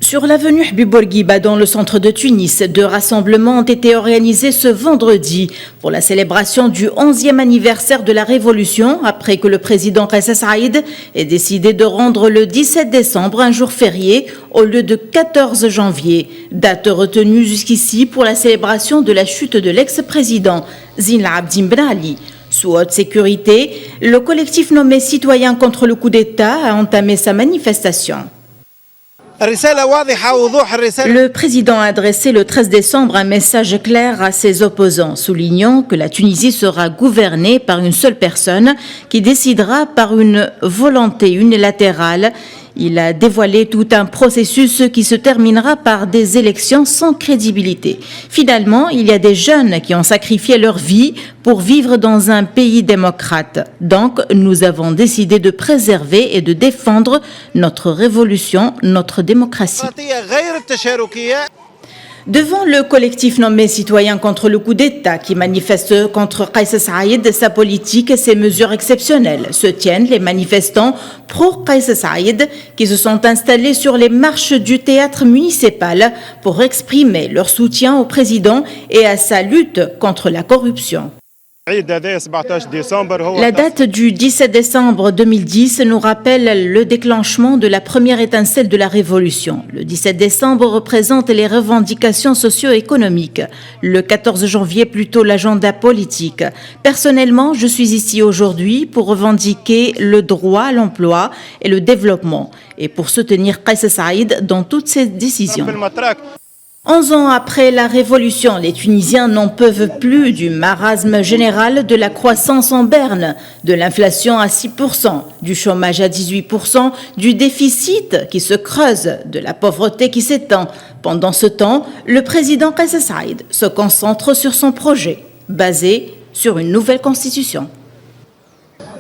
Sur l'avenue Habib Bourguiba, dans le centre de Tunis, 2 rassemblements ont été organisés ce vendredi pour la célébration du 11e anniversaire de la Révolution, après que le président Kais Saïed ait décidé de rendre le 17 décembre un jour férié au lieu de 14 janvier, date retenue jusqu'ici pour la célébration de la chute de l'ex-président Zine Abdine Ben Ali. Sous haute sécurité, le collectif nommé Citoyens contre le coup d'État a entamé sa manifestation. Le président a adressé le 13 décembre un message clair à ses opposants, soulignant que la Tunisie sera gouvernée par une seule personne qui décidera par une volonté unilatérale. Il a dévoilé tout un processus qui se terminera par des élections sans crédibilité. Finalement, il y a des jeunes qui ont sacrifié leur vie pour vivre dans un pays démocrate. Donc, nous avons décidé de préserver et de défendre notre révolution, notre démocratie. Devant le collectif nommé Citoyens contre le coup d'État qui manifeste contre Kais Saïed, sa politique et ses mesures exceptionnelles, se tiennent les manifestants pro-Kais Saïed qui se sont installés sur les marches du théâtre municipal pour exprimer leur soutien au président et à sa lutte contre la corruption. La date du 17 décembre 2010 nous rappelle le déclenchement de la première étincelle de la Révolution. Le 17 décembre représente les revendications socio-économiques. Le 14 janvier, plutôt l'agenda politique. Personnellement, je suis ici aujourd'hui pour revendiquer le droit à l'emploi et le développement et pour soutenir Kais Saïed dans toutes ses décisions. 11 ans après la Révolution, les Tunisiens n'en peuvent plus du marasme général, de la croissance en berne, de l'inflation à 6%, du chômage à 18%, du déficit qui se creuse, de la pauvreté qui s'étend. Pendant ce temps, le président Kais Saïed se concentre sur son projet, basé sur une nouvelle constitution.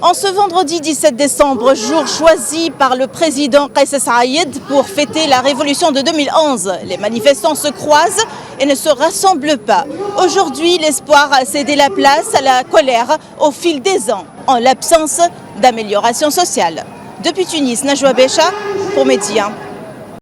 En ce vendredi 17 décembre, jour choisi par le président Kais Saïed pour fêter la révolution de 2011, les manifestants se croisent et ne se rassemblent pas. Aujourd'hui, l'espoir a cédé la place à la colère au fil des ans, en l'absence d'amélioration sociale. Depuis Tunis, Najwa Becha pour Média.